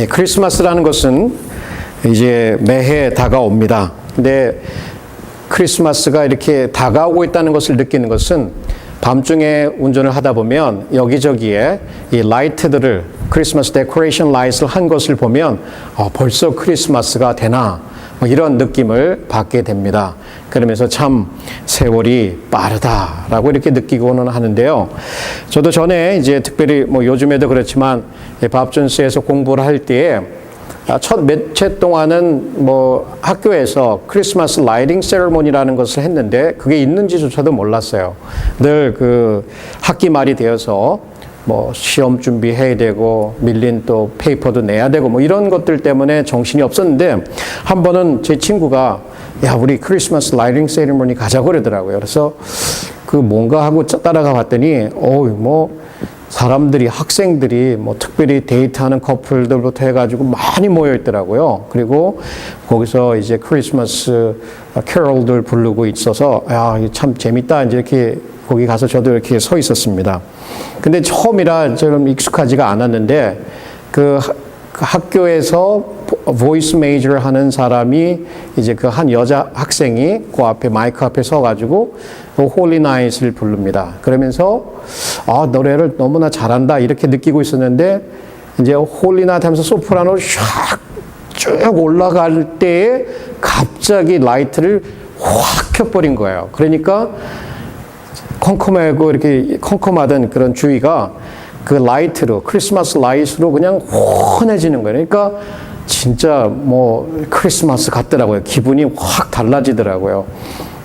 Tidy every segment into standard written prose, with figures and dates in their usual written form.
크리스마스라는 것은 이제 매해 다가옵니다. 근데 크리스마스가 이렇게 다가오고 있다는 것을 느끼는 것은 밤중에 운전을 하다 보면 여기저기에 이 라이트들을 크리스마스 데코레이션 라이트를 한 것을 보면 벌써 크리스마스가 되나 뭐 이런 느낌을 받게 됩니다. 그러면서 참 세월이 빠르다라고 이렇게 느끼고는 하는데요. 저도 전에 이제 특별히 뭐 요즘에도 그렇지만 밥준스에서 공부를 할 때에 첫 몇 해 동안은 뭐 학교에서 크리스마스 라이팅 세레모니라는 것을 했는데 그게 있는지조차도 몰랐어요. 늘 그 학기 말이 되어서 뭐 시험 준비해야 되고 밀린 또 페이퍼도 내야 되고 뭐 이런 것들 때문에 정신이 없었는데 한 번은 제 친구가 야 우리 크리스마스 라이팅 세레모니 가자고 그러더라고요. 그래서 그 뭔가 하고 따라가 봤더니 뭐 사람들이 학생들이 뭐 특별히 데이트하는 커플들부터 해가지고 많이 모여 있더라고요. 그리고 거기서 이제 크리스마스 캐롤들 부르고 있어서 야 참 재밌다 이제 이렇게 거기 가서 저도 이렇게 서 있었습니다. 근데 처음이라 좀 익숙하지가 않았는데 그 학교에서 보이스 메이저를 하는 사람이 이제 그 한 여자 학생이 그 앞에 마이크 앞에 서가지고 홀리 나잇을 부릅니다. 그러면서 노래를 너무나 잘한다 이렇게 느끼고 있었는데 이제 홀리 나잇 하면서 소프라노로 쫙 올라갈 때에 갑자기 라이트를 확 켜버린 거예요. 그러니까 컴컴하고 이렇게 컴컴하던 그런 주위가 그 라이트로 크리스마스 라이트로 그냥 환해지는 거예요. 그러니까 진짜 뭐 크리스마스 같더라고요. 기분이 확 달라지더라고요.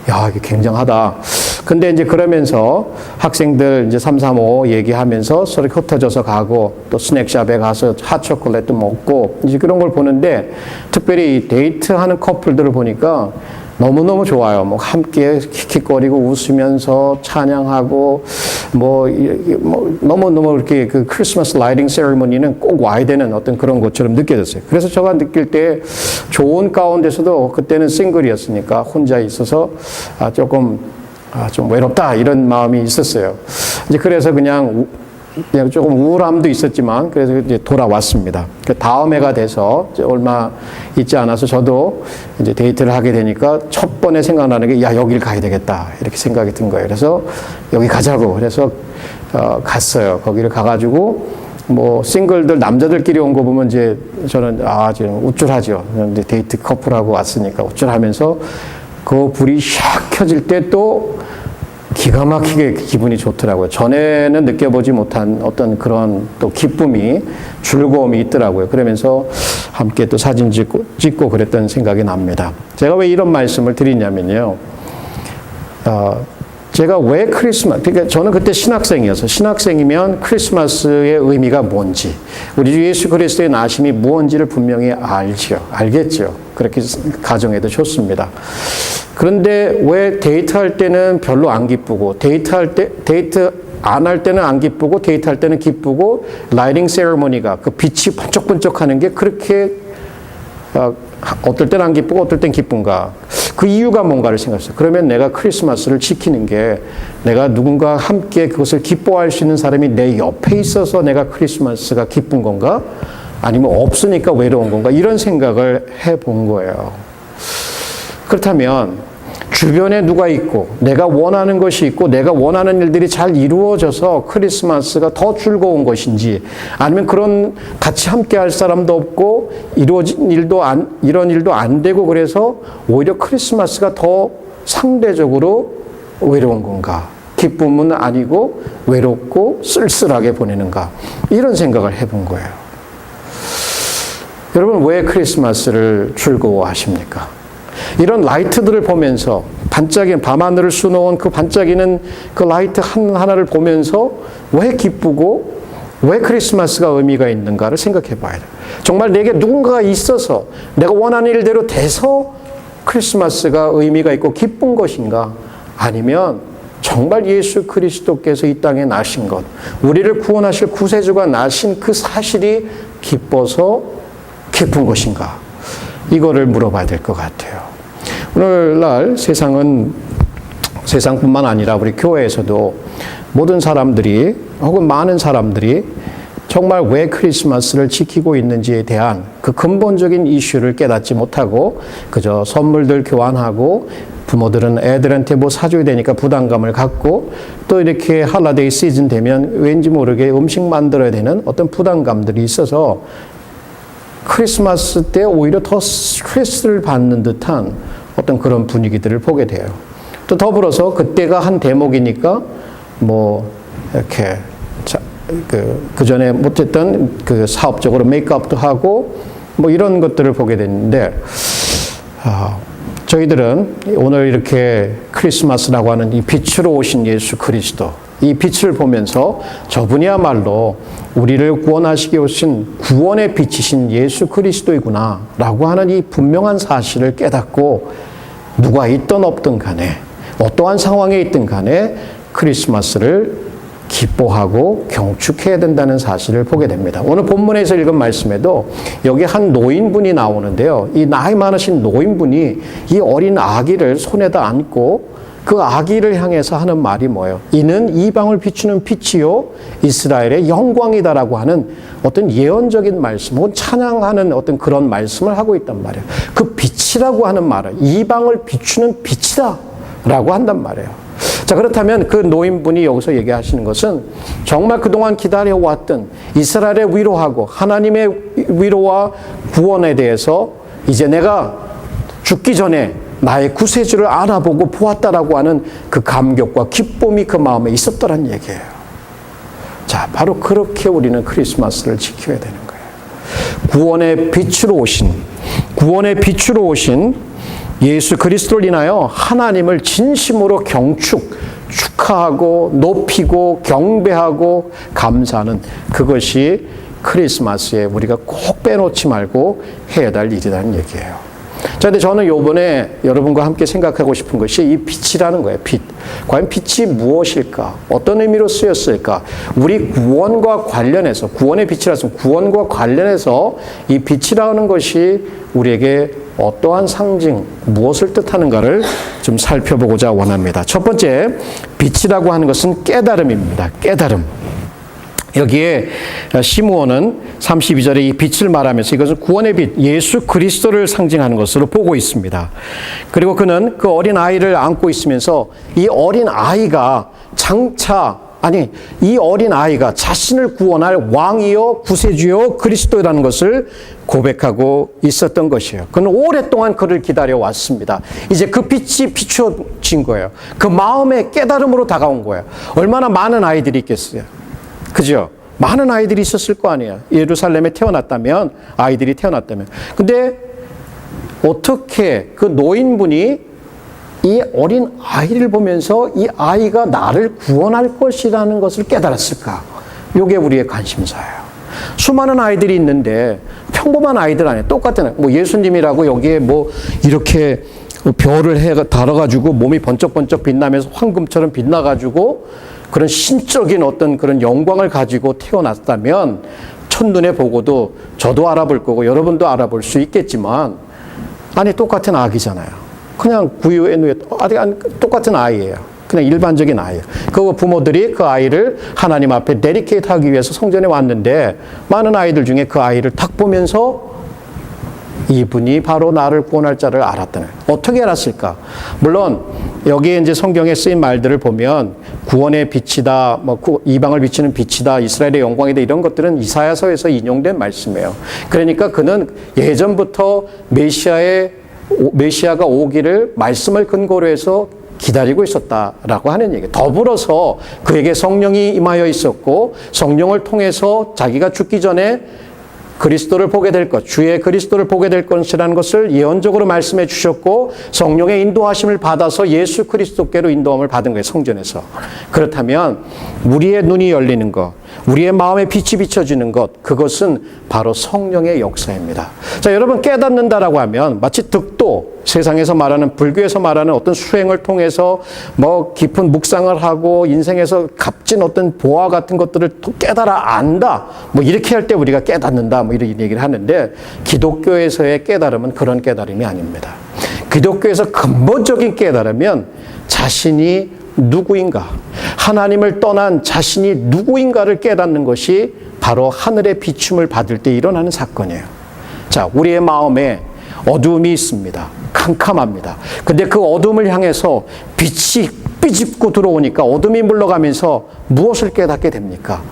야, 이게 굉장하다. 근데 이제 그러면서 학생들 이제 335 얘기하면서 서로 흩어져서 가고 또 스낵샵에 가서 핫초콜릿도 먹고 이제 그런 걸 보는데 특별히 데이트하는 커플들을 보니까 너무너무 좋아요. 뭐 함께 킥킥거리고 웃으면서 찬양하고 너무너무 이렇게 그 크리스마스 라이팅 세리머니는 꼭 와야 되는 어떤 그런 것처럼 느껴졌어요. 그래서 제가 느낄 때 좋은 가운데서도 그때는 싱글이었으니까 혼자 있어서 조금 좀 외롭다 이런 마음이 있었어요. 이제 그래서 그냥 조금 우울함도 있었지만 그래서 이제 돌아왔습니다. 그 다음 해가 돼서 얼마 있지 않아서 저도 이제 데이트를 하게 되니까 첫 번에 생각나는 게 여길 가야 되겠다 이렇게 생각이 든 거예요. 그래서 여기 가자고 그래서 갔어요. 거기를 가가지고 뭐 싱글들 남자들끼리 온 거 보면 이제 저는 지금 우쭐하죠. 이제 데이트 커플하고 왔으니까 우쭐하면서 그 불이 샥 켜질 때 또 기가 막히게 기분이 좋더라고요. 전에는 느껴보지 못한 어떤 그런 또 기쁨이, 즐거움이 있더라고요. 그러면서 함께 또 사진 찍고 그랬던 생각이 납니다. 제가 왜 이런 말씀을 드리냐면요. 제가 왜 그러니까 저는 그때 신학생이어서 신학생이면 크리스마스의 의미가 뭔지, 우리 주 예수 그리스도의 나심이 무엇인지를 분명히 알겠죠. 그렇게 가정해도 좋습니다. 그런데 왜 데이트할 때는 별로 안 기쁘고 데이트 안 할 때는 안 기쁘고 데이트할 때는 기쁘고 라이팅 세레모니가 그 빛이 번쩍번쩍하는 게 그렇게 어떨 때는 안 기쁘고 어떨 땐 기쁜가? 그 이유가 뭔가를 생각했어요. 그러면 내가 크리스마스를 지키는 게 내가 누군가 함께 그것을 기뻐할 수 있는 사람이 내 옆에 있어서 내가 크리스마스가 기쁜 건가? 아니면 없으니까 외로운 건가? 이런 생각을 해본 거예요. 그렇다면 주변에 누가 있고 내가 원하는 것이 있고 내가 원하는 일들이 잘 이루어져서 크리스마스가 더 즐거운 것인지 아니면 그런 같이 함께 할 사람도 없고 이런 일도 안 되고 그래서 오히려 크리스마스가 더 상대적으로 외로운 건가? 기쁨은 아니고 외롭고 쓸쓸하게 보내는가? 이런 생각을 해본 거예요. 여러분 왜 크리스마스를 즐거워하십니까? 이런 라이트들을 보면서 반짝이는 밤하늘을 수놓은 그 반짝이는 그 라이트 하나를 보면서 왜 기쁘고 왜 크리스마스가 의미가 있는가를 생각해 봐야 돼요. 정말 내게 누군가가 있어서 내가 원하는 일대로 돼서 크리스마스가 의미가 있고 기쁜 것인가? 아니면 정말 예수 그리스도께서 이 땅에 나신 것, 우리를 구원하실 구세주가 나신 그 사실이 기뻐서 기쁜 것인가? 이거를 물어봐야 될 것 같아요. 오늘날 세상뿐만 아니라 우리 교회에서도 모든 사람들이 혹은 많은 사람들이 정말 왜 크리스마스를 지키고 있는지에 대한 그 근본적인 이슈를 깨닫지 못하고 그저 선물들 교환하고 부모들은 애들한테 뭐 사줘야 되니까 부담감을 갖고 또 이렇게 할러데이 시즌 되면 왠지 모르게 음식 만들어야 되는 어떤 부담감들이 있어서 크리스마스 때 오히려 더 스트레스를 받는 듯한 어떤 그런 분위기들을 보게 돼요. 또 더불어서 그때가 한 대목이니까 뭐 이렇게 그 전에 못했던 그 사업적으로 메이크업도 하고 뭐 이런 것들을 보게 됐는데 저희들은 오늘 이렇게 크리스마스라고 하는 이 빛으로 오신 예수 그리스도, 이 빛을 보면서 저분이야말로 우리를 구원하시기 오신 구원의 빛이신 예수 그리스도이구나 라고 하는 이 분명한 사실을 깨닫고 누가 있든 없든 간에 어떠한 상황에 있든 간에 크리스마스를 기뻐하고 경축해야 된다는 사실을 보게 됩니다. 오늘 본문에서 읽은 말씀에도 여기 한 노인분이 나오는데요. 이 나이 많으신 노인분이 이 어린 아기를 손에다 안고 그 아기를 향해서 하는 말이 뭐예요? 이는 이방을 비추는 빛이요 이스라엘의 영광이다라고 하는 어떤 예언적인 말씀 혹은 찬양하는 어떤 그런 말씀을 하고 있단 말이에요. 그 빛이라고 하는 말은 이방을 비추는 빛이다 라고 한단 말이에요. 자, 그렇다면 그 노인분이 여기서 얘기하시는 것은 정말 그동안 기다려왔던 이스라엘의 위로하고 하나님의 위로와 구원에 대해서 이제 내가 죽기 전에 나의 구세주를 알아보고 보았다라고 하는 그 감격과 기쁨이 그 마음에 있었더란 얘기예요. 자, 바로 그렇게 우리는 크리스마스를 지켜야 되는 거예요. 구원의 빛으로 오신 예수 그리스도를 인하여 하나님을 진심으로 축하하고 높이고 경배하고 감사하는 그것이 크리스마스에 우리가 꼭 빼놓지 말고 해야 할 일이라는 얘기예요. 자, 근데 저는 요번에 여러분과 함께 생각하고 싶은 것이 이 빛이라는 거예요. 빛. 과연 빛이 무엇일까? 어떤 의미로 쓰였을까? 우리 구원과 관련해서, 구원의 빛이라서 구원과 관련해서 이 빛이라는 것이 우리에게 어떠한 상징, 무엇을 뜻하는가를 좀 살펴보고자 원합니다. 첫 번째, 빛이라고 하는 것은 깨달음입니다. 깨달음. 여기에 시므온은 32절에 이 빛을 말하면서 이것은 구원의 빛, 예수 그리스도를 상징하는 것으로 보고 있습니다. 그리고 그는 그 어린 아이를 안고 있으면서 이 어린 아이가 이 어린 아이가 자신을 구원할 왕이요 구세주요 그리스도라는 것을 고백하고 있었던 것이에요. 그는 오랫동안 그를 기다려 왔습니다. 이제 그 빛이 비춰진 거예요. 그 마음의 깨달음으로 다가온 거예요. 얼마나 많은 아이들이 있겠어요. 그죠? 많은 아이들이 있었을 거 아니에요. 예루살렘에 아이들이 태어났다면. 근데 어떻게 그 노인분이 이 어린 아이를 보면서 이 아이가 나를 구원할 것이라는 것을 깨달았을까? 이게 우리의 관심사예요. 수많은 아이들이 있는데 평범한 아이들 아니에요. 똑같은 뭐 예수님이라고 여기에 뭐 이렇게 별을 달아가지고 몸이 번쩍번쩍 빛나면서 황금처럼 빛나가지고 그런 신적인 어떤 그런 영광을 가지고 태어났다면 첫눈에 보고도 저도 알아볼 거고 여러분도 알아볼 수 있겠지만 아니 똑같은 아기잖아요. 그냥 구유에 누에 똑같은 아이예요. 그냥 일반적인 아이예요. 그 부모들이 그 아이를 하나님 앞에 데디케이트 하기 위해서 성전에 왔는데 많은 아이들 중에 그 아이를 딱 보면서 이분이 바로 나를 구원할 자를 알았다는 거예요. 어떻게 알았을까? 물론 여기에 이제 성경에 쓰인 말들을 보면 구원의 빛이다, 뭐 이방을 비치는 빛이다, 이스라엘의 영광이다 이런 것들은 이사야서에서 인용된 말씀이에요. 그러니까 그는 예전부터 메시아가 오기를 말씀을 근거로 해서 기다리고 있었다라고 하는 얘기예요. 더불어서 그에게 성령이 임하여 있었고 성령을 통해서 자기가 죽기 전에 그리스도를 보게 될 것, 주의 그리스도를 보게 될 것이라는 것을 예언적으로 말씀해 주셨고 성령의 인도하심을 받아서 예수 그리스도께로 인도함을 받은 거예요. 성전에서. 그렇다면 우리의 눈이 열리는 것, 우리의 마음에 빛이 비춰지는 것, 그것은 바로 성령의 역사입니다. 자, 여러분 깨닫는다라고 하면 마치 득도, 세상에서 말하는 불교에서 말하는 어떤 수행을 통해서 뭐 깊은 묵상을 하고 인생에서 값진 어떤 보화 같은 것들을 깨달아 안다. 뭐 이렇게 할 때 우리가 깨닫는다. 뭐 이런 얘기를 하는데 기독교에서의 깨달음은 그런 깨달음이 아닙니다. 기독교에서 근본적인 깨달으면 자신이 누구인가, 하나님을 떠난 자신이 누구인가를 깨닫는 것이 바로 하늘의 비춤을 받을 때 일어나는 사건이에요. 자, 우리의 마음에 어두움이 있습니다. 캄캄합니다. 근데 그 어둠을 향해서 빛이 삐집고 들어오니까 어둠이 물러가면서 무엇을 깨닫게 됩니까?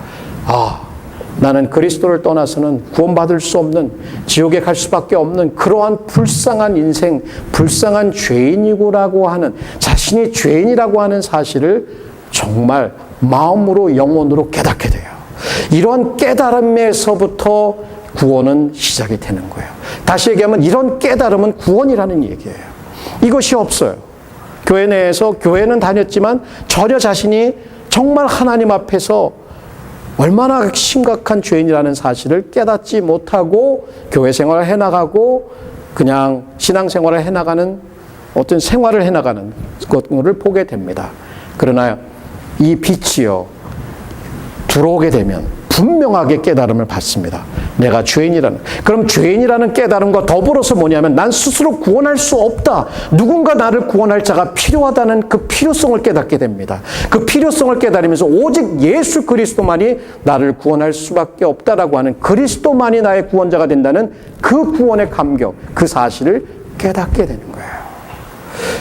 나는 그리스도를 떠나서는 구원받을 수 없는, 지옥에 갈 수밖에 없는 그러한 불쌍한 인생, 불쌍한 죄인이고라고 하는, 자신이 죄인이라고 하는 사실을 정말 마음으로 영혼으로 깨닫게 돼요. 이런 깨달음에서부터 구원은 시작이 되는 거예요. 다시 얘기하면 이런 깨달음은 구원이라는 얘기예요. 이것이 없어요. 교회 내에서 교회는 다녔지만 전혀 자신이 정말 하나님 앞에서 얼마나 심각한 죄인이라는 사실을 깨닫지 못하고 교회 생활을 해나가고 그냥 신앙생활을 해나가는 어떤 생활을 해나가는 것을 보게 됩니다. 그러나 이 빛이요, 들어오게 되면 분명하게 깨달음을 받습니다. 내가 죄인이라는. 그럼 죄인이라는 깨달음과 더불어서 뭐냐면 난 스스로 구원할 수 없다. 누군가 나를 구원할 자가 필요하다는 그 필요성을 깨닫게 됩니다. 그 필요성을 깨달으면서 오직 예수 그리스도만이 나를 구원할 수밖에 없다라고 하는, 그리스도만이 나의 구원자가 된다는 그 구원의 감격, 그 사실을 깨닫게 되는 거예요.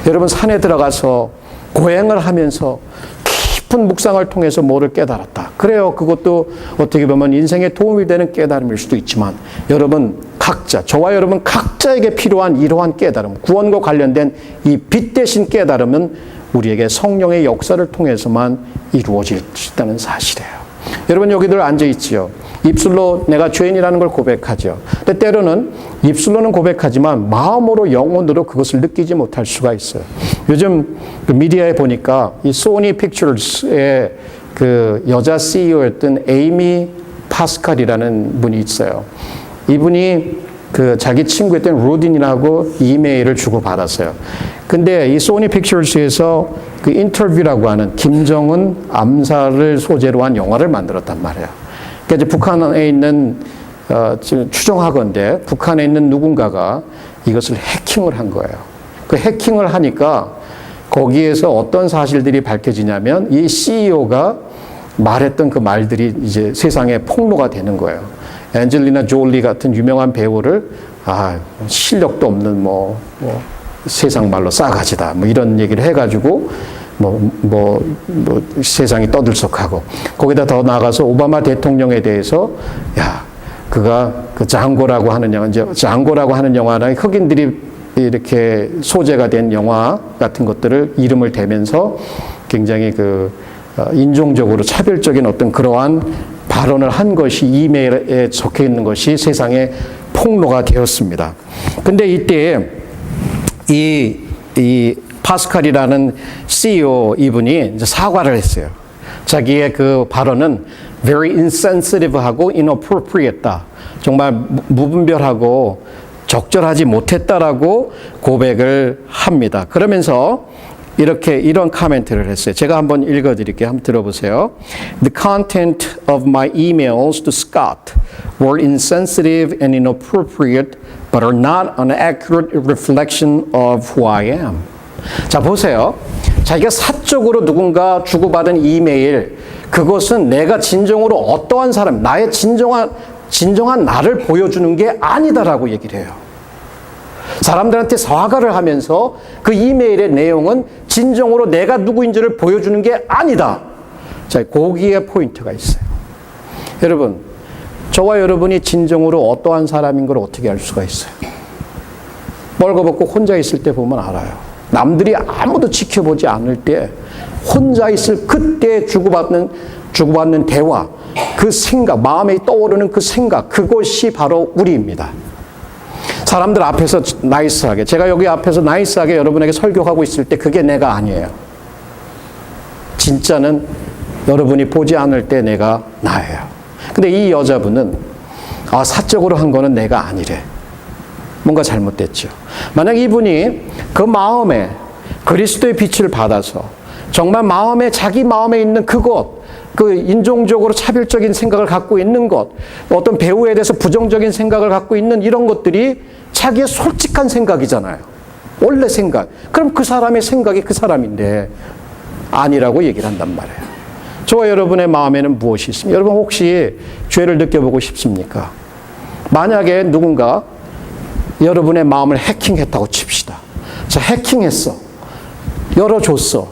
여러분, 산에 들어가서 고행을 하면서 깊은 묵상을 통해서 뭐를 깨달았다. 그래요. 그것도 어떻게 보면 인생에 도움이 되는 깨달음일 수도 있지만 여러분 각자, 저와 여러분 각자에게 필요한 이러한 깨달음, 구원과 관련된 이 빛 대신 깨달음은 우리에게 성령의 역사를 통해서만 이루어질 수 있다는 사실이에요. 여러분 여기들 앉아있지요. 입술로 내가 죄인이라는 걸 고백하죠. 근데 때로는 입술로는 고백하지만 마음으로 영혼으로 그것을 느끼지 못할 수가 있어요. 요즘 그 미디어에 보니까 이 소니 픽처스의 그 여자 CEO였던 에이미 파스칼이라는 분이 있어요. 이분이 그 자기 친구였던 로딘이라고 이메일을 주고받았어요. 근데 이 소니 픽처스에서 그 인터뷰라고 하는 김정은 암살을 소재로 한 영화를 만들었단 말이에요. 그러니까 이제 북한에 있는 지금 추정하건대 북한에 있는 누군가가 이것을 해킹을 한 거예요. 그 해킹을 하니까 거기에서 어떤 사실들이 밝혀지냐면 이 CEO가 말했던 그 말들이 이제 세상에 폭로가 되는 거예요. 앤젤리나 졸리 같은 유명한 배우를 실력도 없는 세상 말로 싸가지다 이런 얘기를 해가지고 세상이 떠들썩하고 거기다 더 나아가서 오바마 대통령에 대해서 그가 그 장고라고 하는 영화, 이제 장고라고 하는 영화는 흑인들이 이렇게 소재가 된 영화 같은 것들을 이름을 대면서 굉장히 그 인종적으로 차별적인 어떤 그러한 발언을 한 것이 이메일에 적혀 있는 것이 세상에 폭로가 되었습니다. 근데 이때 이 파스칼이라는 CEO 이분이 이제 사과를 했어요. 자기의 그 발언은 very insensitive하고 inappropriate다. 정말 무분별하고 적절하지 못했다라고 고백을 합니다. 그러면서 이런 코멘트를 했어요. 제가 한번 읽어드릴게요. 한번 들어보세요. The content of my emails to Scott were insensitive and inappropriate, but are not an accurate reflection of who I am. 자, 보세요. 자기가 사적으로 누군가 주고받은 이메일, 그것은 내가 진정으로 어떠한 사람, 나의 진정한 나를 보여주는 게 아니다라고 얘기를 해요. 사람들한테 사과를 하면서 그 이메일의 내용은 진정으로 내가 누구인지를 보여주는 게 아니다. 자, 거기에 포인트가 있어요. 여러분, 저와 여러분이 진정으로 어떠한 사람인 걸 어떻게 알 수가 있어요? 멀거벗고 혼자 있을 때 보면 알아요. 남들이 아무도 지켜보지 않을 때 혼자 있을 그때 주고받는 대화, 그 생각, 마음에 떠오르는 그 생각, 그것이 바로 우리입니다. 사람들 앞에서 나이스하게, 제가 여기 앞에서 나이스하게 여러분에게 설교하고 있을 때 그게 내가 아니에요. 진짜는 여러분이 보지 않을 때 내가 나예요. 근데 이 여자분은 사적으로 한 거는 내가 아니래. 뭔가 잘못됐죠. 만약 이분이 그 마음에 그리스도의 빛을 받아서 정말 자기 마음에 있는 그것, 그 인종적으로 차별적인 생각을 갖고 있는 것, 어떤 배우에 대해서 부정적인 생각을 갖고 있는 이런 것들이 자기의 솔직한 생각이잖아요. 원래 생각. 그럼 그 사람의 생각이 그 사람인데 아니라고 얘기를 한단 말이에요. 저와 여러분의 마음에는 무엇이 있습니까? 여러분 혹시 죄를 느껴보고 싶습니까? 만약에 누군가 여러분의 마음을 해킹했다고 칩시다. 자, 해킹했어. 열어줬어.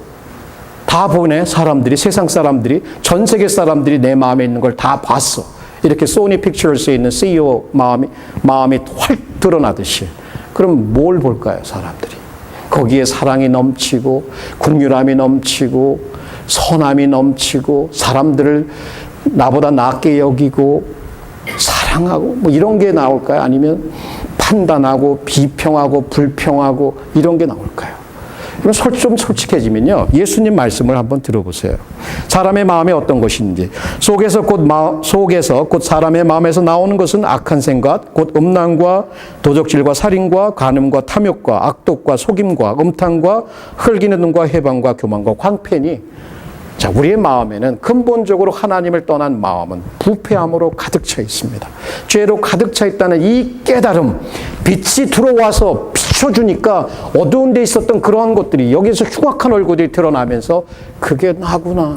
다 보네, 사람들이, 세상 사람들이, 전 세계 사람들이 내 마음에 있는 걸 다 봤어. 이렇게 소니 픽처스에 있는 CEO 마음이 활 드러나듯이. 그럼 뭘 볼까요, 사람들이? 거기에 사랑이 넘치고, 긍휼함이 넘치고, 선함이 넘치고, 사람들을 나보다 낫게 여기고, 사랑하고, 뭐 이런 게 나올까요? 아니면 판단하고, 비평하고, 불평하고, 이런 게 나올까요? 그럼 좀 솔직해지면요, 예수님 말씀을 한번 들어보세요. 사람의 마음에 어떤 것인지. 속에서 곧 사람의 마음에서 나오는 것은 악한 생각, 곧 음란과 도적질과 살인과 간음과 탐욕과 악독과 속임과 음탕과 흘기는 눈과 해방과 교만과 광패니. 자, 우리의 마음에는 근본적으로 하나님을 떠난 마음은 부패함으로 가득 차 있습니다. 죄로 가득 차 있다는 이 깨달음, 빛이 들어와서 비춰주니까 어두운 데 있었던 그러한 것들이 여기서 흉악한 얼굴이 드러나면서 그게 나구나.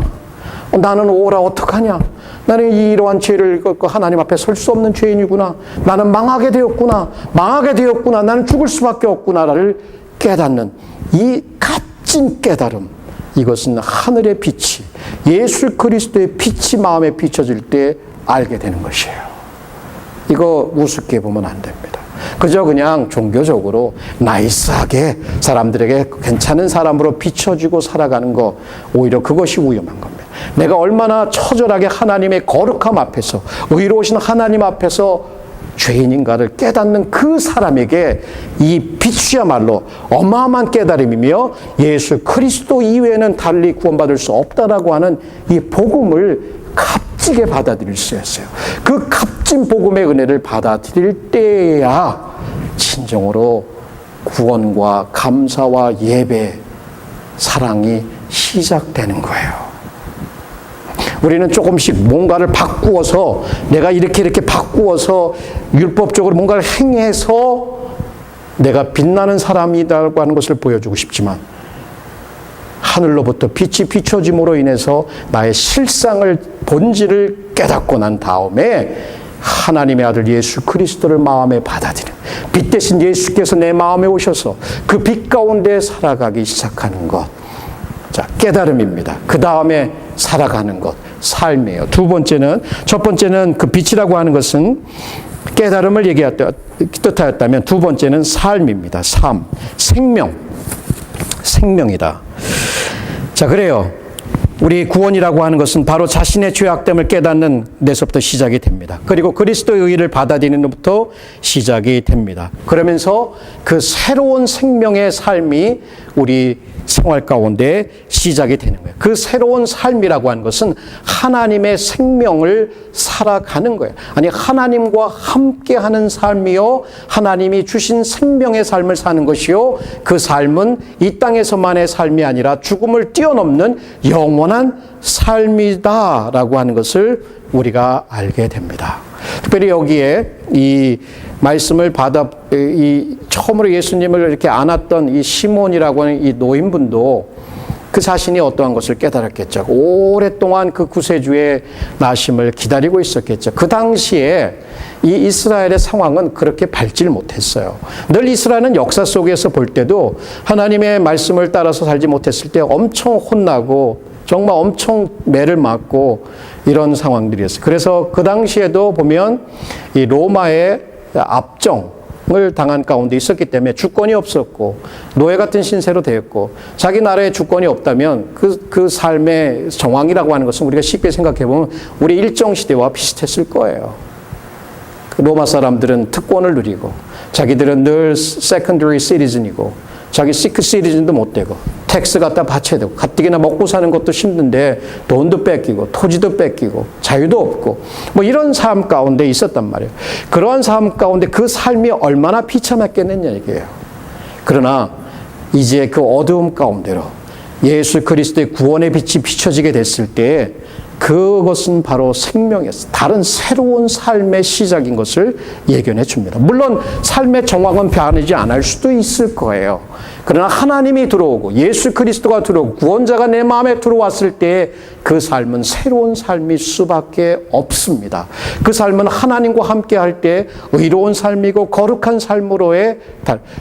나는 오라 어떡하냐. 나는 이러한 죄를 하나님 앞에 설 수 없는 죄인이구나. 나는 망하게 되었구나. 나는 죽을 수밖에 없구나를 깨닫는 이 값진 깨달음. 이것은 하늘의 빛이, 예수 그리스도의 빛이 마음에 비춰질 때 알게 되는 것이에요. 이거 우습게 보면 안 됩니다. 그저 그냥 종교적으로 나이스하게 사람들에게 괜찮은 사람으로 비춰지고 살아가는 거, 오히려 그것이 위험한 겁니다. 내가 얼마나 처절하게 하나님의 거룩함 앞에서, 의로우신 하나님 앞에서 죄인인가를 깨닫는 그 사람에게 이 빛이야말로 어마어마한 깨달음이며 예수 그리스도 이외에는 달리 구원받을 수 없다라고 하는 이 복음을 값지게 받아들일 수 있어요. 그 값진 복음의 은혜를 받아들일 때야 진정으로 구원과 감사와 예배, 사랑이 시작되는 거예요. 우리는 조금씩 뭔가를 바꾸어서, 내가 이렇게 바꾸어서 율법적으로 뭔가를 행해서 내가 빛나는 사람이라고 하는 것을 보여주고 싶지만, 하늘로부터 빛이 비춰짐으로 인해서 나의 실상을, 본질을 깨닫고 난 다음에 하나님의 아들 예수 그리스도를 마음에 받아들이는, 빛 대신 예수께서 내 마음에 오셔서 그 빛 가운데 살아가기 시작하는 것. 자, 깨달음입니다. 그 다음에 살아가는 것, 삶이에요. 첫 번째는 그 빛이라고 하는 것은 깨달음을 뜻하였다면, 두 번째는 삶입니다. 삶, 생명이다. 자, 그래요. 우리 구원이라고 하는 것은 바로 자신의 죄악됨을 깨닫는 데서부터 시작이 됩니다. 그리고 그리스도의 의의를 받아들이는 것부터 시작이 됩니다. 그러면서 그 새로운 생명의 삶이 우리 생활 가운데 시작이 되는 거예요. 그 새로운 삶이라고 하는 것은 하나님의 생명을 살아가는 거예요. 아니, 하나님과 함께하는 삶이요, 하나님이 주신 생명의 삶을 사는 것이요, 그 삶은 이 땅에서만의 삶이 아니라 죽음을 뛰어넘는 영원한 삶이다라고 하는 것을 우리가 알게 됩니다. 특별히 여기에 이 말씀을 처음으로 예수님을 이렇게 안았던 이 시몬이라고 하는 이 노인분도 그 자신이 어떠한 것을 깨달았겠죠. 오랫동안 그 구세주의 나심을 기다리고 있었겠죠. 그 당시에 이 이스라엘의 상황은 그렇게 밝질 못했어요. 늘 이스라엘은 역사 속에서 볼 때도 하나님의 말씀을 따라서 살지 못했을 때 엄청 혼나고 정말 엄청 매를 맞고 이런 상황들이었어요. 그래서 그 당시에도 보면 이 로마의 압정을 당한 가운데 있었기 때문에 주권이 없었고 노예 같은 신세로 되었고, 자기 나라에 주권이 없다면 그 삶의 정황이라고 하는 것은 우리가 쉽게 생각해 보면 우리 일정시대와 비슷했을 거예요. 로마 사람들은 특권을 누리고 자기들은 늘 secondary citizen이고 자기 시티즌도 못 되고 텍스 갖다 바쳐야 되고 가뜩이나 먹고 사는 것도 힘든데 돈도 뺏기고 토지도 뺏기고 자유도 없고 뭐 이런 삶 가운데 있었단 말이에요. 그러한 삶 가운데 그 삶이 얼마나 비참했겠느냐 이게요. 그러나 이제 그 어두움 가운데로 예수 그리스도의 구원의 빛이 비춰지게 됐을 때 그것은 바로 생명이었어요. 다른 새로운 삶의 시작인 것을 예견해 줍니다. 물론 삶의 정황은 변하지 않을 수도 있을 거예요. 그러나 하나님이 들어오고 예수 그리스도가 들어오고 구원자가 내 마음에 들어왔을 때 그 삶은 새로운 삶일 수밖에 없습니다. 그 삶은 하나님과 함께 할 때 의로운 삶이고 거룩한 삶으로의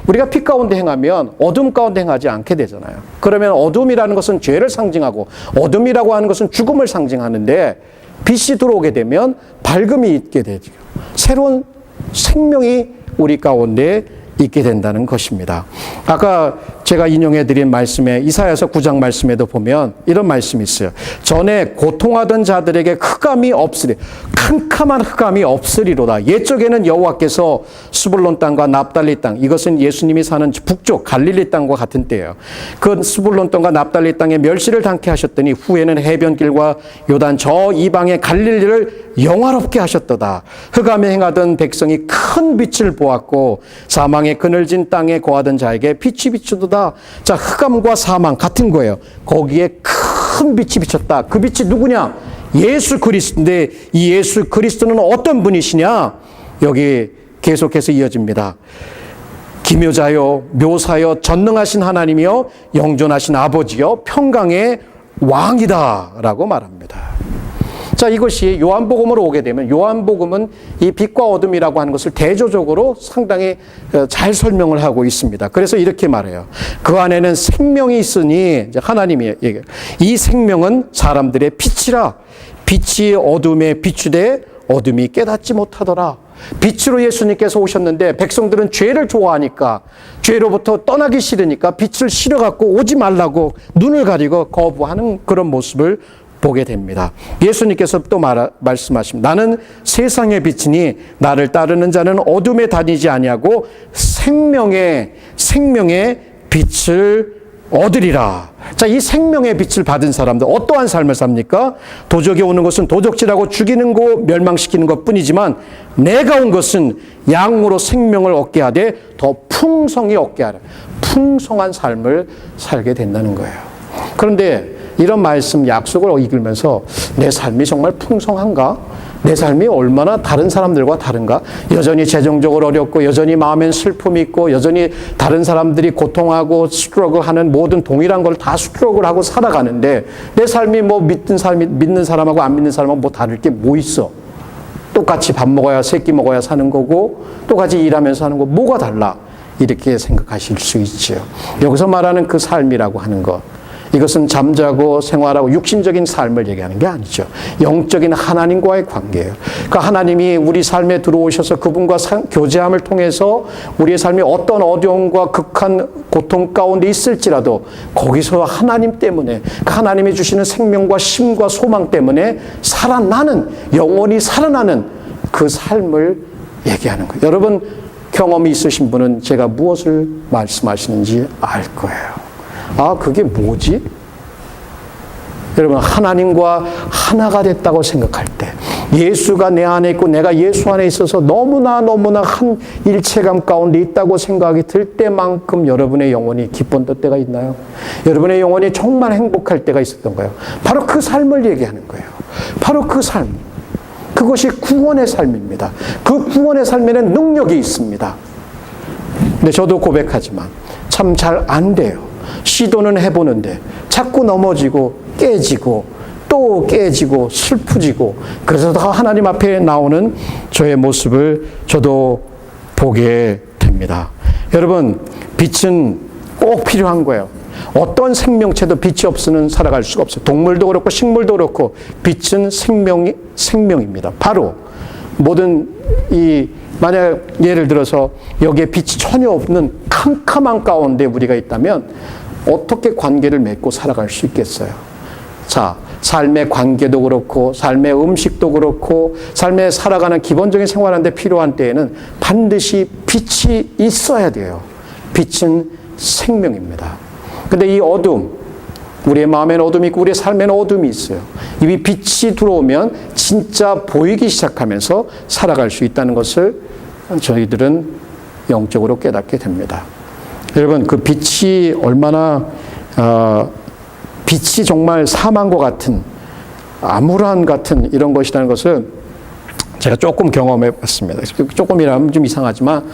우리가 빛 가운데 행하면 어둠 가운데 행하지 않게 되잖아요. 그러면 어둠이라는 것은 죄를 상징하고 어둠이라고 하는 것은 죽음을 상징하는데 빛이 들어오게 되면 밝음이 있게 되죠. 새로운 생명이 우리 가운데 있게 된다는 것입니다. 아까 제가 인용해 드린 말씀에 이사야서 9장 말씀에도 보면 이런 말씀이 있어요. 전에 고통하던 자들에게 흑암이 없으리, 캄캄한 흑암이 없으리로다. 옛적에는 여호와께서 스불론 땅과 납달리 땅, 이것은 예수님이 사는 북쪽 갈릴리 땅과 같은 때예요. 그 스불론 땅과 납달리 땅에 멸시를 당케 하셨더니 후에는 해변길과 요단 저 이방의 갈릴리를 영화롭게 하셨도다. 흑암에 행하던 백성이 큰 빛을 보았고 사망의 그늘진 땅에 거하던 자에게 빛이 비추도다. 자, 흑암과 사망 같은 거예요. 거기에 큰 빛이 비쳤다. 그 빛이 누구냐? 예수 그리스도인데 이 예수 그리스도는 어떤 분이시냐? 여기 계속해서 이어집니다. 기묘자요 묘사여 전능하신 하나님이요 영존하신 아버지요 평강의 왕이다 라고 말합니다. 자, 이것이 요한복음으로 오게 되면 요한복음은 이 빛과 어둠이라고 하는 것을 대조적으로 상당히 잘 설명을 하고 있습니다. 그래서 이렇게 말해요. 그 안에는 생명이 있으니 하나님이 얘기해요. 이 생명은 사람들의 빛이라. 빛이 어둠에 비추되 어둠이 깨닫지 못하더라. 빛으로 예수님께서 오셨는데 백성들은 죄를 좋아하니까 죄로부터 떠나기 싫으니까 빛을 싫어갖고 오지 말라고 눈을 가리고 거부하는 그런 모습을 보게 됩니다. 예수님께서 또 말씀하십니다. 나는 세상의 빛이니 나를 따르는 자는 어둠에 다니지 아니하고 생명의 빛을 얻으리라. 자, 이 생명의 빛을 받은 사람들 어떠한 삶을 삽니까? 도적이 오는 것은 도적질하고 죽이는 거 멸망시키는 것뿐이지만 내가 온 것은 양으로 생명을 얻게 하되 더 풍성히 얻게 하라. 풍성한 삶을 살게 된다는 거예요. 그런데 이런 말씀 약속을 읽으면서 내 삶이 정말 풍성한가? 내 삶이 얼마나 다른 사람들과 다른가? 여전히 재정적으로 어렵고 여전히 마음엔 슬픔이 있고 여전히 다른 사람들이 고통하고 스트러글하는 모든 동일한 걸 다 스트러글하고 살아가는데 내 삶이 뭐 믿는 사람하고 안 믿는 사람하고 뭐 다를 게 뭐 있어? 똑같이 밥 먹어야 세끼 먹어야 사는 거고 똑같이 일하면서 사는 거 뭐가 달라? 이렇게 생각하실 수 있죠. 여기서 말하는 그 삶이라고 하는 것, 이것은 잠자고 생활하고 육신적인 삶을 얘기하는 게 아니죠. 영적인 하나님과의 관계예요. 그 하나님이 우리 삶에 들어오셔서 그분과 교제함을 통해서 우리의 삶이 어떤 어려움과 극한 고통 가운데 있을지라도 거기서 하나님 때문에 그 하나님이 주시는 생명과 쉼과 소망 때문에 살아나는, 영원히 살아나는 그 삶을 얘기하는 거예요. 여러분 경험이 있으신 분은 제가 무엇을 말씀하시는지 알 거예요. 아, 그게 뭐지? 여러분, 하나님과 하나가 됐다고 생각할 때, 예수가 내 안에 있고 내가 예수 안에 있어서 너무나 한 일체감 가운데 있다고 생각이 들 때만큼 여러분의 영혼이 기뻤던 때가 있나요? 여러분의 영혼이 정말 행복할 때가 있었던가요? 바로 그 삶을 얘기하는 거예요. 바로 그 삶. 그것이 구원의 삶입니다. 그 구원의 삶에는 능력이 있습니다. 근데 저도 고백하지만 참 잘 안 돼요. 시도는 해보는데 자꾸 넘어지고 깨지고 또 깨지고 슬프지고 그래서 더 하나님 앞에 나오는 저의 모습을 저도 보게 됩니다. 여러분, 빛은 꼭 필요한 거예요. 어떤 생명체도 빛이 없이는 살아갈 수가 없어요. 동물도 그렇고 식물도 그렇고 빛은 생명입니다. 바로 모든 만약 예를 들어서 여기에 빛이 전혀 없는 캄캄한 가운데 우리가 있다면 어떻게 관계를 맺고 살아갈 수 있겠어요? 자, 삶의 관계도 그렇고 삶의 음식도 그렇고 삶에 살아가는 기본적인 생활하는데 필요한 때에는 반드시 빛이 있어야 돼요. 빛은 생명입니다. 근데 이 어둠, 우리의 마음에는 어둠이 있고 우리의 삶에는 어둠이 있어요. 이 빛이 들어오면 진짜 보이기 시작하면서 살아갈 수 있다는 것을 저희들은 영적으로 깨닫게 됩니다. 여러분, 그 빛이 얼마나 빛이 정말 사망과 같은 암울한 같은 이런 것이라는 것을 제가 조금 경험해 봤습니다. 조금이라면 좀 이상하지만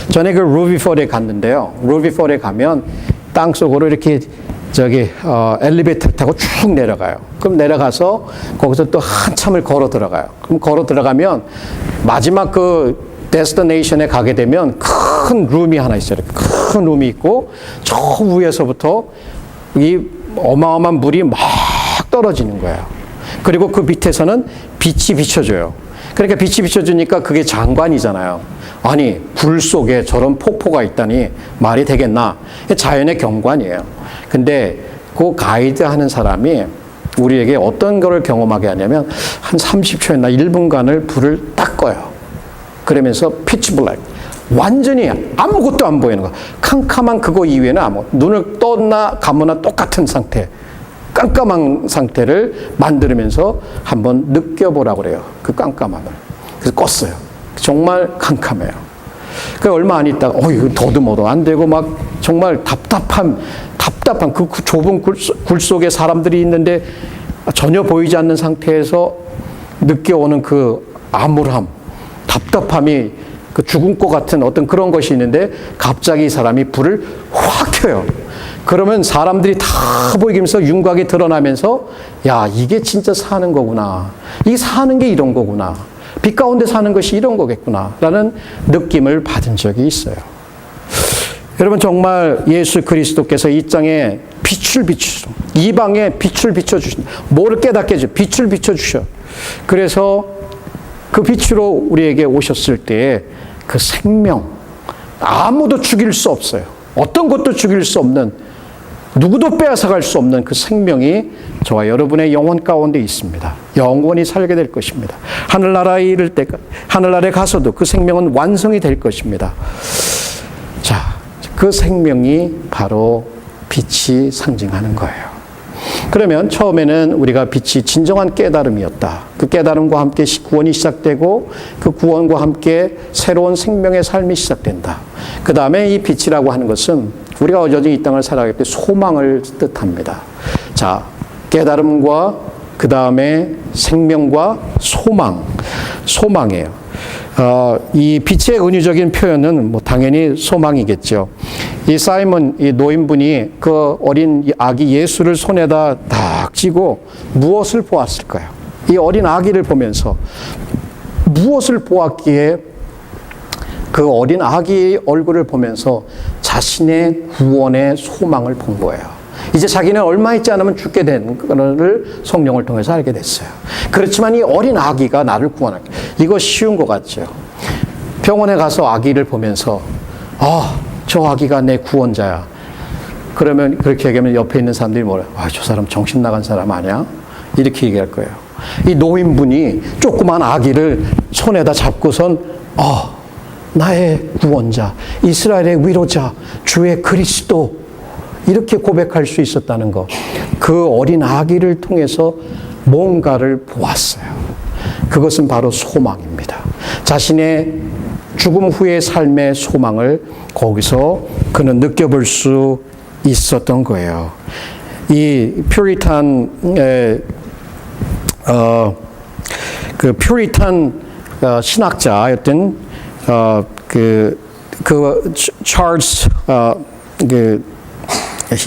전에 그 루비폴에 갔는데요. 루비폴에 가면 땅속으로 이렇게 엘리베이터를 타고 쭉 내려가요. 그럼 내려가서 거기서 또 한참을 걸어 들어가요. 그럼 걸어 들어가면 마지막 그 데스티네이션에 가게 되면 큰 룸이 하나 있어요. 큰 룸이 있고 저 위에서부터 이 어마어마한 물이 막 떨어지는 거예요. 그리고 그 밑에서는 빛이 비춰져요. 그러니까 빛이 비춰주니까 그게 장관이잖아요. 아니, 굴 속에 저런 폭포가 있다니 말이 되겠나? 자연의 경관이에요. 근데 그 가이드 하는 사람이 우리에게 어떤 거를 경험하게 하냐면 한 30초였나 1분간을 불을 딱 꺼요. 그러면서 피치 블랙. 완전히 아무것도 안 보이는 거. 캄캄한 그거 이외에는 눈을 떴나 감으나 똑같은 상태. 깜깜한 상태를 만들면서 한번 느껴보라고 그래요. 그 깜깜함을. 그래서 껐어요. 정말 캄캄해요. 그 얼마 안 있다가, 이거 더듬어도 안 되고 막 정말 답답한 그 좁은 굴 속에 사람들이 있는데 전혀 보이지 않는 상태에서 느껴오는 그 암울함, 답답함이 그 죽은 것 같은 어떤 그런 것이 있는데 갑자기 이 사람이 불을 확 켜요. 그러면 사람들이 다 보이면서 윤곽이 드러나면서 야, 이게 진짜 사는 거구나. 이 사는 게 이런 거구나. 빛 가운데 사는 것이 이런 거겠구나. 라는 느낌을 받은 적이 있어요. 여러분 정말 예수 그리스도께서 이 땅에 빛을 비추셔. 이방에 빛을 비춰주신다. 뭐를 깨닫게 해줘. 빛을 비춰주셔. 그래서 그 빛으로 우리에게 오셨을 때 그 생명, 아무도 죽일 수 없어요. 어떤 것도 죽일 수 없는, 누구도 빼앗아갈 수 없는 그 생명이 저와 여러분의 영혼 가운데 있습니다. 영원히 살게 될 것입니다. 하늘나라에 이를 때, 하늘나라에 가서도 그 생명은 완성이 될 것입니다. 자, 그 생명이 바로 빛이 상징하는 거예요. 그러면 처음에는 우리가 빛이 진정한 깨달음이었다. 그 깨달음과 함께 구원이 시작되고 그 구원과 함께 새로운 생명의 삶이 시작된다. 그 다음에 이 빛이라고 하는 것은 우리가 여전히 이 땅을 살아갈 때 소망을 뜻합니다. 자, 깨달음과 그 다음에 생명과 소망이에요. 이 빛의 은유적인 표현은 당연히 소망이겠죠. 이 사이먼, 이 노인분이 그 어린 아기 예수를 손에다 딱 쥐고 무엇을 보았을까요? 이 어린 아기를 보면서 무엇을 보았기에 그 어린 아기의 얼굴을 보면서 자신의 구원의 소망을 본 거예요. 이제 자기는 얼마 있지 않으면 죽게 된 것을 성령을 통해서 알게 됐어요. 그렇지만 이 어린 아기가 나를 구원할, 이거 쉬운 것 같죠. 병원에 가서 아기를 보면서 저 아기가 내 구원자야. 그러면 그렇게 얘기하면 옆에 있는 사람들이 뭐래? 저 사람 정신 나간 사람 아니야? 이렇게 얘기할 거예요. 이 노인분이 조그만 아기를 손에다 잡고선 나의 구원자, 이스라엘의 위로자, 주의 그리스도, 이렇게 고백할 수 있었다는 것. 그 어린 아기를 통해서 뭔가를 보았어요. 그것은 바로 소망입니다. 자신의 죽음 후의 삶의 소망을 거기서 그는 느껴볼 수 있었던 거예요. 이 퓨리탄 신학자였던 찰스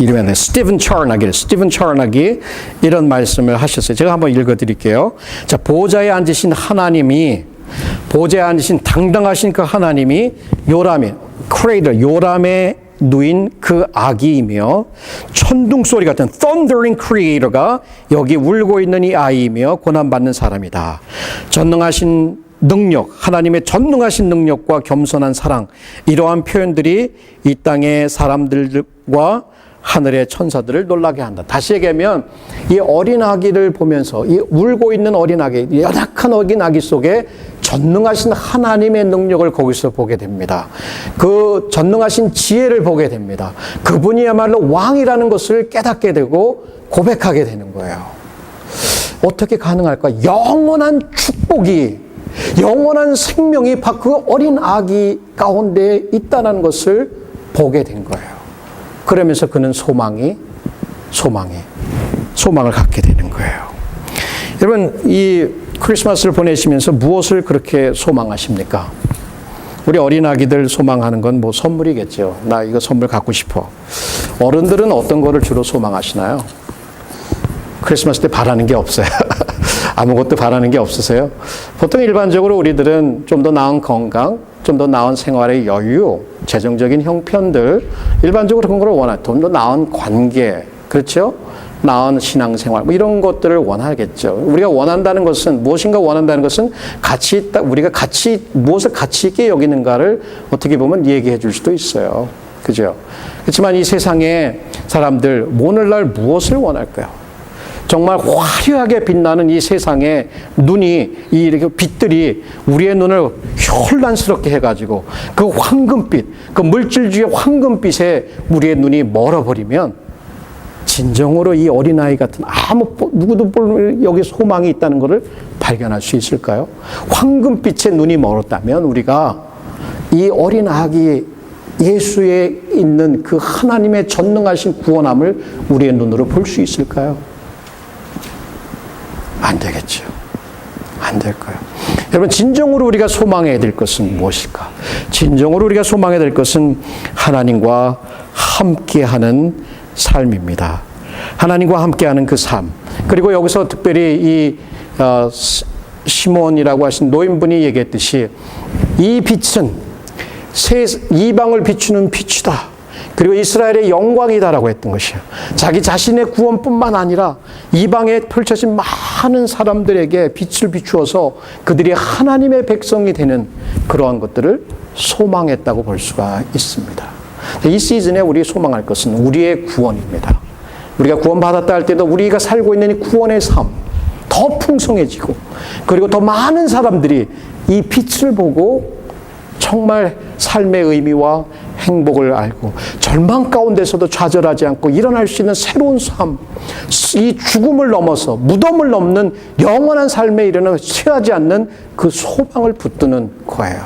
이름이 스티븐 차르나기 이런 말씀을 하셨어요. 제가 한번 읽어드릴게요. 자, 보좌에 앉으신 당당하신 그 하나님이 요람에 누인 그 아기이며 천둥 소리 같은 thundering creator가 여기 울고 있는 이 아이이며 고난받는 사람이다. 전능하신 능력, 하나님의 전능하신 능력과 겸손한 사랑, 이러한 표현들이 이 땅의 사람들과 하늘의 천사들을 놀라게 한다. 다시 얘기하면 이 어린 아기를 보면서 이 울고 있는 어린 아기, 연약한 어린 아기 속에 전능하신 하나님의 능력을 거기서 보게 됩니다. 그 전능하신 지혜를 보게 됩니다. 그분이야말로 왕이라는 것을 깨닫게 되고 고백하게 되는 거예요. 어떻게 가능할까? 영원한 축복이, 영원한 생명이 바로 그 어린 아기 가운데 있다는 것을 보게 된 거예요. 그러면서 그는 소망을 갖게 되는 거예요. 여러분, 이 크리스마스를 보내시면서 무엇을 그렇게 소망하십니까? 우리 어린아기들 소망하는 건 뭐 선물이겠죠. 나 이거 선물 갖고 싶어. 어른들은 어떤 거를 주로 소망하시나요? 크리스마스 때 바라는 게 없어요. 아무것도 바라는 게 없으세요? 보통 일반적으로 우리들은 좀 더 나은 건강, 좀 더 나은 생활의 여유, 재정적인 형편들, 일반적으로 그런 걸 원하죠. 좀 더 나은 관계, 그렇죠? 나은 신앙생활, 뭐 이런 것들을 원하겠죠. 우리가 원한다는 것은, 무엇인가 원한다는 것은 가치 있다, 우리가 무엇을 가치 있게 여기는가를 어떻게 보면 얘기해 줄 수도 있어요. 그죠? 그렇지만 이 세상의 사람들, 오늘날 무엇을 원할까요? 정말 화려하게 빛나는 이 세상의 눈이, 이렇게 빛들이 우리의 눈을 혼란스럽게 해가지고 그 황금빛, 그 물질주의 황금빛에 우리의 눈이 멀어버리면 진정으로 이 어린아이 같은 누구도 여기 소망이 있다는 것을 발견할 수 있을까요? 황금빛에 눈이 멀었다면 우리가 이 어린 아기 예수에 있는 그 하나님의 전능하신 구원함을 우리의 눈으로 볼 수 있을까요? 안 되겠죠. 안 될 거예요. 여러분, 진정으로 우리가 소망해야 될 것은 무엇일까? 진정으로 우리가 소망해야 될 것은 하나님과 함께하는 삶입니다. 하나님과 함께하는 그 삶. 그리고 여기서 특별히 이 시몬이라고 하신 노인분이 얘기했듯이 이 빛은 이방을 비추는 빛이다. 그리고 이스라엘의 영광이다라고 했던 것이에요. 자기 자신의 구원뿐만 아니라 이방에 펼쳐진 많은 사람들에게 빛을 비추어서 그들이 하나님의 백성이 되는 그러한 것들을 소망했다고 볼 수가 있습니다. 이 시즌에 우리 소망할 것은 우리의 구원입니다. 우리가 구원받았다 할 때도 우리가 살고 있는 이 구원의 삶 더 풍성해지고, 그리고 더 많은 사람들이 이 빛을 보고 정말 삶의 의미와 행복을 알고 절망 가운데서도 좌절하지 않고 일어날 수 있는 새로운 삶, 이 죽음을 넘어서 무덤을 넘는 영원한 삶에 이르는 취하지 않는 그 소망을 붙드는 거예요.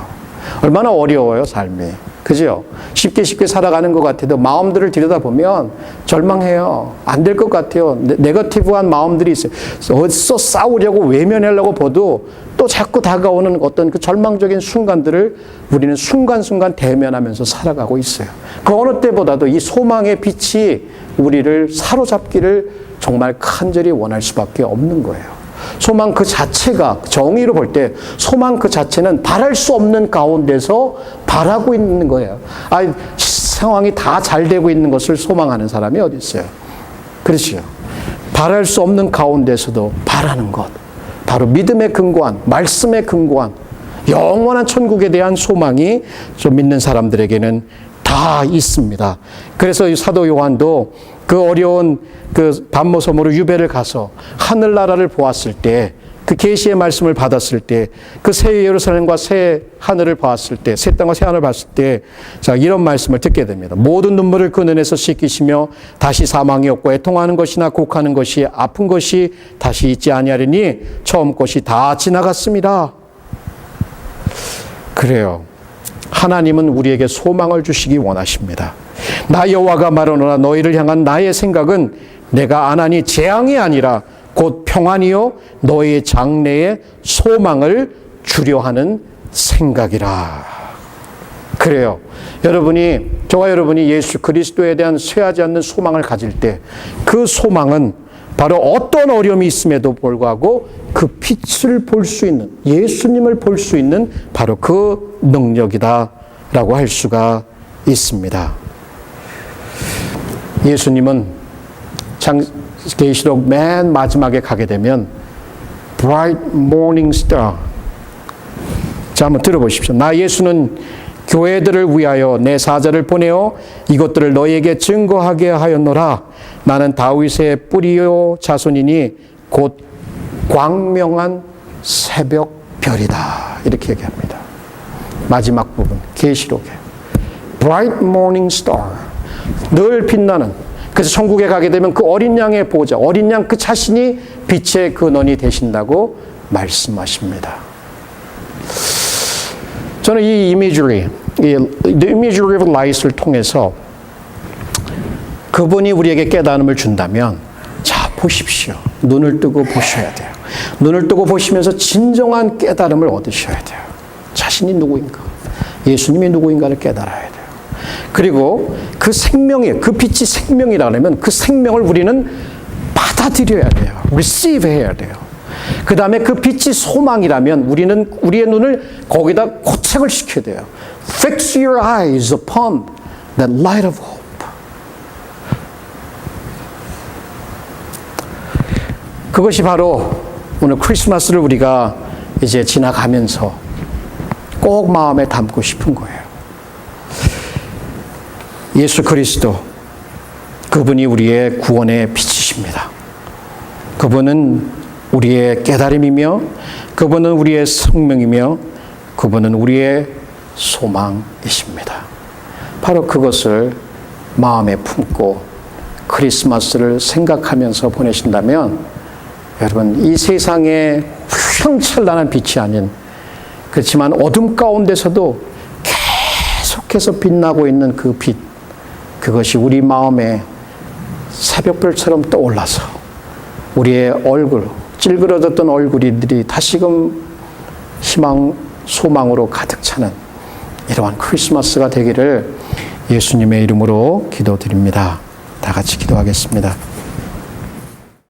얼마나 어려워요, 삶이. 그죠? 쉽게 살아가는 것 같아도 마음들을 들여다보면 절망해요. 안 될 것 같아요. 네거티브한 마음들이 있어요. 어디서 싸우려고 외면하려고 봐도 또 자꾸 다가오는 어떤 그 절망적인 순간들을 우리는 순간순간 대면하면서 살아가고 있어요. 그 어느 때보다도 이 소망의 빛이 우리를 사로잡기를 정말 간절히 원할 수밖에 없는 거예요. 소망 그 자체가, 정의로 볼 때 소망 그 자체는 바랄 수 없는 가운데서 바라고 있는 거예요. 상황이 다 잘 되고 있는 것을 소망하는 사람이 어디 있어요? 그렇죠. 바랄 수 없는 가운데서도 바라는 것, 바로 믿음에 근거한, 말씀에 근거한 영원한 천국에 대한 소망이 좀 믿는 사람들에게는 다 있습니다. 그래서 이 사도 요한도 그 어려운 그 반모섬으로 유배를 가서 하늘나라를 보았을 때, 그 계시의 말씀을 받았을 때, 그 새 예루살렘과 새 하늘을 보았을 때, 새 땅과 새 하늘을 봤을 때, 자, 이런 말씀을 듣게 됩니다. 모든 눈물을 그 눈에서 씻기시며 다시 사망이 없고 애통하는 것이나 곡하는 것이 아픈 것이 다시 있지 아니하리니 처음 것이 다 지나갔습니다. 그래요. 하나님은 우리에게 소망을 주시기 원하십니다. 나 여호와가 말하노라 너희를 향한 나의 생각은 내가 안 하니 재앙이 아니라 곧 평안이요 너희의 장래에 소망을 주려 하는 생각이라. 그래요. 저와 여러분이 예수 그리스도에 대한 쇠하지 않는 소망을 가질 때 그 소망은 바로 어떤 어려움이 있음에도 불구하고 그 빛을 볼 수 있는, 예수님을 볼 수 있는 바로 그 능력이다라고 할 수가 있습니다. 예수님은 계시록 맨 마지막에 가게 되면 bright morning star. 자, 한번 들어보십시오. 나 예수는 교회들을 위하여 내 사자를 보내어 이것들을 너희에게 증거하게 하였노라. 나는 다윗의 뿌리요 자손이니 곧 광명한 새벽 별이다. 이렇게 얘기합니다. 마지막 부분 계시록에 bright morning star, 늘 빛나는. 그래서 천국에 가게 되면 그 어린 양의 보호자, 어린 양 그 자신이 빛의 근원이 되신다고 말씀하십니다. 저는 이 imagery, the imagery of light을 통해서 그분이 우리에게 깨달음을 준다면, 자, 보십시오. 눈을 뜨고 보셔야 돼요. 눈을 뜨고 보시면서 진정한 깨달음을 얻으셔야 돼요. 자신이 누구인가? 예수님이 누구인가를 깨달아야 돼요. 그리고 그 생명이, 그 빛이 생명이라면 그 생명을 우리는 받아들여야 돼요. receive 해야 돼요. 그 다음에 그 빛이 소망이라면 우리는 우리의 눈을 거기다 고착을 시켜야 돼요. Fix your eyes upon that light of hope. 그것이 바로 오늘 크리스마스를 우리가 이제 지나가면서 꼭 마음에 담고 싶은 거예요. 예수 그리스도, 그분이 우리의 구원의 빛이십니다. 그분은 우리의 깨달음이며, 그분은 우리의 생명이며, 그분은 우리의 소망이십니다. 바로 그것을 마음에 품고 크리스마스를 생각하면서 보내신다면, 여러분, 이 세상에 휘황찬란한 빛이 아닌, 그렇지만 어둠 가운데서도 계속해서 빛나고 있는 그 빛, 그것이 우리 마음에 새벽별처럼 떠올라서 우리의 얼굴, 찔그러졌던 얼굴들이 다시금 희망, 소망으로 가득 차는 이러한 크리스마스가 되기를 예수님의 이름으로 기도드립니다. 다 같이 기도하겠습니다.